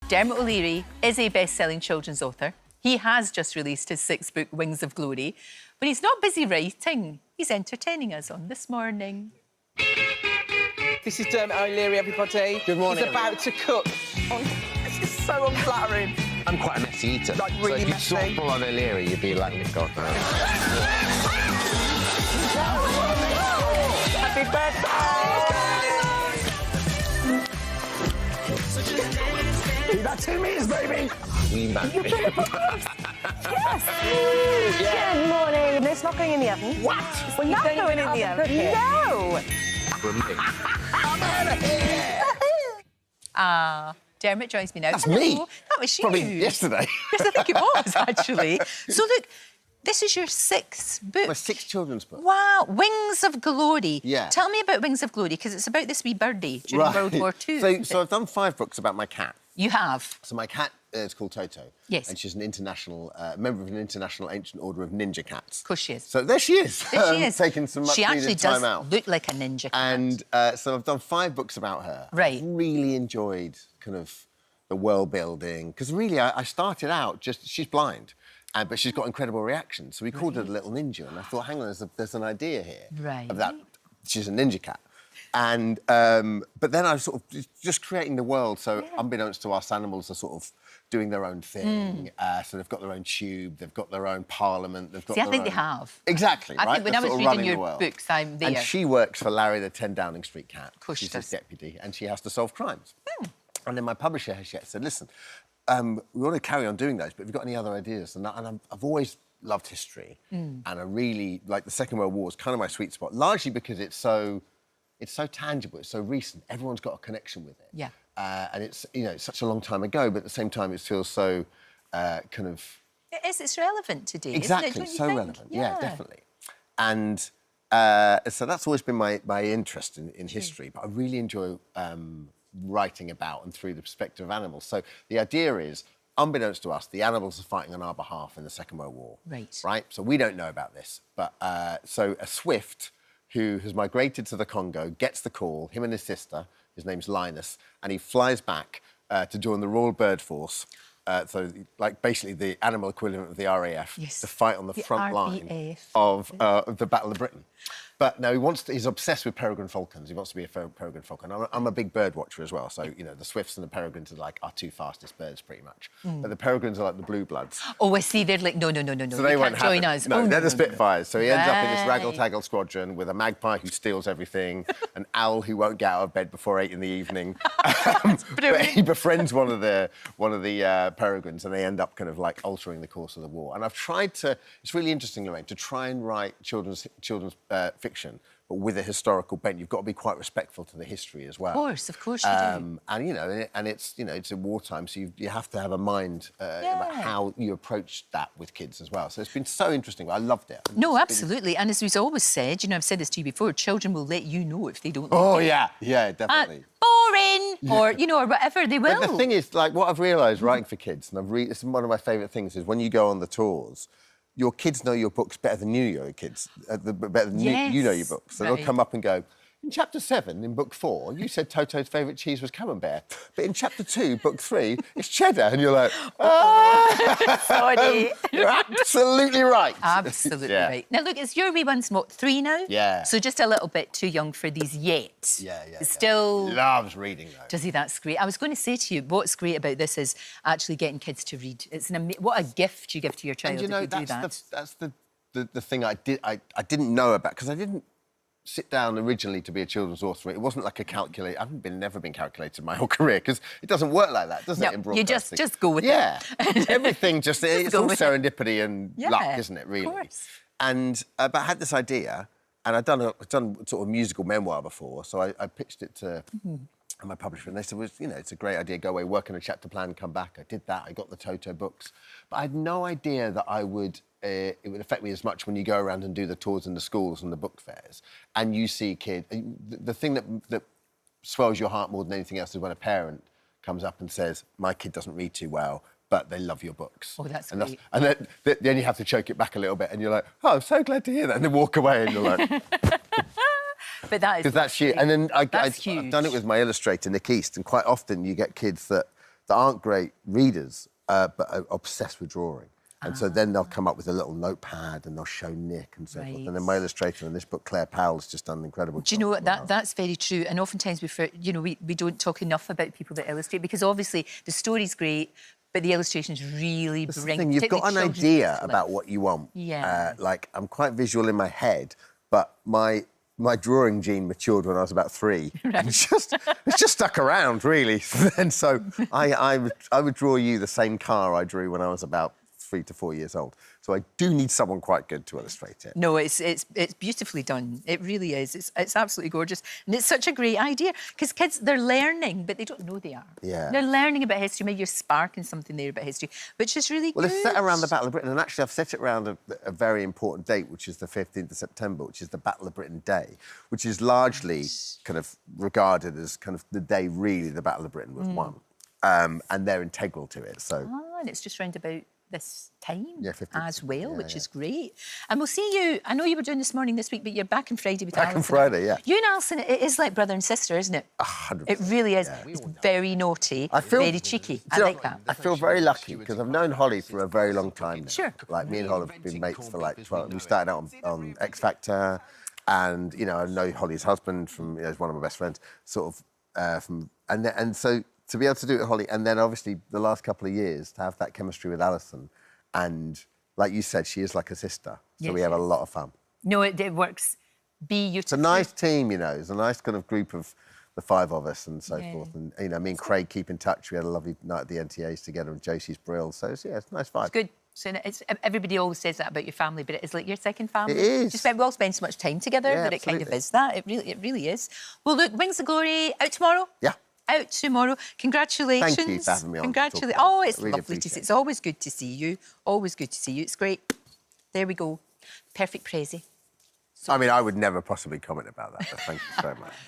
Dermot O'Leary is a best-selling children's author. He has just released his 6th book, Wings of Glory. But he's not busy writing. He's entertaining us on This Morning. This is Dermot O'Leary, everybody. Good morning. He's about to cook. Oh, this is so unflattering. I'm quite a messy eater. Like, really so if messy. you saw full on O'Leary, you'd be like, oh, God, no. Happy birthday! Keep that 2 meters, baby! We man. Yes! Good morning. No, it's not going in the oven. What? Well, not going in the oven. No! From me. I'm out of here! Dermot joins me now. That's Hello. me. That was you. Probably yesterday. Yes, I think it was, actually. So, look, this is your 6th book. My 6th children's book. Wow, Wings of Glory. Yeah. Tell me about Wings of Glory, because it's about this wee birdie during World War II. So I've done 5 books about my cat. You have? So my cat is called Toto. Yes. And she's an international member of an international ancient order of ninja cats. Of course she is. So there she is. There she is. Taking some much She actually needed time does out. look like a ninja cat. And so I've done 5 books about her. Right. I've really enjoyed kind of the world building, because really I started out she's blind, but she's got incredible reactions. So we called her the little ninja, and I thought, hang on, there's an idea here. Right. Of that. She's a ninja cat. And, but then I was sort of just creating the world, so unbeknownst to us, animals are sort of doing their own thing. So they've got their own tube, they've got their own parliament, they've got See, I their think own... they have. Exactly, I right? think when They're I was sort of reading running the your world. books, I'm there. And she works for Larry, the 10 Downing Street cat. Of course she She's does. his deputy, and she has to solve crimes. And then my publisher has said, listen, we want to carry on doing those, but have you got any other ideas? And I've always loved history, and I really, like, the Second World War is kind of my sweet spot, largely because it's so tangible, it's so recent, everyone's got a connection with it. Yeah. And it's, you know, it's such a long time ago, but at the same time it feels so kind of... It is, it's relevant today, Exactly, isn't it? Don't you so think? relevant, yeah, definitely. And so that's always been my interest in history, but I really enjoy writing about and through the perspective of animals. So the idea is, unbeknownst to us, the animals are fighting on our behalf in the Second World War. Right. Right? So we don't know about this. But so a swift who has migrated to the Congo gets the call, him and his sister, his name's Linus, and he flies back to join the Royal Bird Force. So, like, basically the animal equivalent of the RAF, to fight on the front line of the Battle of Britain. But no, he's obsessed with peregrine falcons. He wants to be a peregrine falcon. I'm a big bird watcher as well, so, you know, the swifts and the peregrines are like our 2 fastest birds, pretty much. But the peregrines are like the blue bloods. Oh, I see, they're like, no, So you they can't join us. No, Oh, they're the Spitfires. So he ends up in this Right. raggle-taggle squadron with a magpie who steals everything, an owl who won't get out of bed before 8 in the evening. But he befriends one of the peregrines, and they end up kind of like altering the course of the war. And I've tried to... It's really interesting, Lorraine, to try and write children's fiction, but with a historical bent. You've got to be quite respectful to the history as well. Of course you do. And, you know, it's a wartime, so you have to have a mind about how you approach that with kids as well. So it's been so interesting. I loved it. No, absolutely. And as we've always said, you know, I've said this to you before, children will let you know if they don't Oh, like it. yeah, definitely. Boring, or, you know, or whatever, they will. But the thing is, like, what I've realised writing for kids, and this is one of my favourite things, is when you go on the tours, your kids know your books better than you know your kids, better than you know your books. So they'll come up and go, in chapter 7, in book 4, you said Toto's favourite cheese was camembert, but in chapter 2, book 3, it's cheddar. And you're like, Sorry. You're absolutely right. Absolutely right. Now, look, it's your wee one's what, 3 now? Yeah. So just a little bit too young for these yet. Yeah. Still... Loves reading, though. Does he? That's great. I was going to say to you, what's great about this is actually getting kids to read. It's what a gift you give to your child, And, you know, if you do that. that's the thing I didn't know about, because I didn't sit down originally to be a children's author. It wasn't like a calculate. I've never been calculated my whole career, because it doesn't work like that, does it? In broadcasting? You just go with it. Yeah, everything it's all serendipity and luck, isn't it? Really. Of course. And but I had this idea, and I'd done sort of musical memoir before, so I pitched it to my publisher, and they said, well, you know, it's a great idea. Go away, work on a chapter plan, come back. I did that. I got the Toto books, but I had no idea that it would affect me as much when you go around and do the tours in the schools and the book fairs, and you see kids. The thing that swells your heart more than anything else is when a parent comes up and says, "My kid doesn't read too well, but they love your books." Oh, that's and great. And then you have to choke it back a little bit, and you're like, "Oh, I'm so glad to hear that," and then walk away, and you're like. But that is... Because that's you. And then I've huge. done it with my illustrator, Nick East, and quite often you get kids that that aren't great readers, but are obsessed with drawing. And so then they'll come up with a little notepad and they'll show Nick and so forth. And then my illustrator in this book, Claire Powell's just done an incredible job. Do you know what? That's very true. And oftentimes we don't talk enough about people that illustrate, because obviously the story's great, but the illustrations really bring... You've got an idea about what you want. Yeah. Like, I'm quite visual in my head, but my drawing gene matured when I was about 3. Right. And it's just stuck around, really. And so I would draw you the same car I drew when I was about 3 to 4 years old. So I do need someone quite good to illustrate it. No, it's beautifully done. It really is. It's absolutely gorgeous. And it's such a great idea, because kids, they're learning, but they don't know they are. Yeah. They're learning about history. Maybe you're sparking something there about history, which is really good. Well, it's set around the Battle of Britain, and actually I've set it around a very important date, which is the 15th of September, which is the Battle of Britain Day, which is largely kind of regarded as kind of the day, really, the Battle of Britain was won. And they're integral to it, so... And it's just round about this time as 15th. well, which is great. And we'll see you... I know you were doing this morning this week, but you're back on Friday with Alison. Back on Friday, yeah. You and Alison, it is like brother and sister, isn't it? 100%. It really is. Yeah. It's very naughty, very cheeky. I like that. I feel very lucky, because I've known Holly for a very long time now. Sure. Like, me and Holly have been mates for, like, 12... We started out on X Factor, and, you know, I know Holly's husband from... You know, he's one of my best friends, sort of, from... And so... To be able to do it with Holly, and then obviously the last couple of years to have that chemistry with Alison, and like you said, she is like a sister, so we have a lot of fun. No, it works beautifully. It's a nice team, you know. It's a nice kind of group of the 5 of us and so forth. And you know, me and Craig keep in touch. We had a lovely night at the NTAs together, and Josie's brill. So it's a nice vibe. It's good. So everybody always says that about your family, but it is like your second family. It is. We all spend so much time together that it kind of is that. It really is. Well, look, Wings of Glory out tomorrow. Yeah. Out tomorrow. Congratulations. Thank you for having me on. Congratulations. Oh, it's lovely to see. It's always good to see you. Always good to see you. It's great. There we go. Perfect praise. I mean, I would never possibly comment about that, but thank you so much.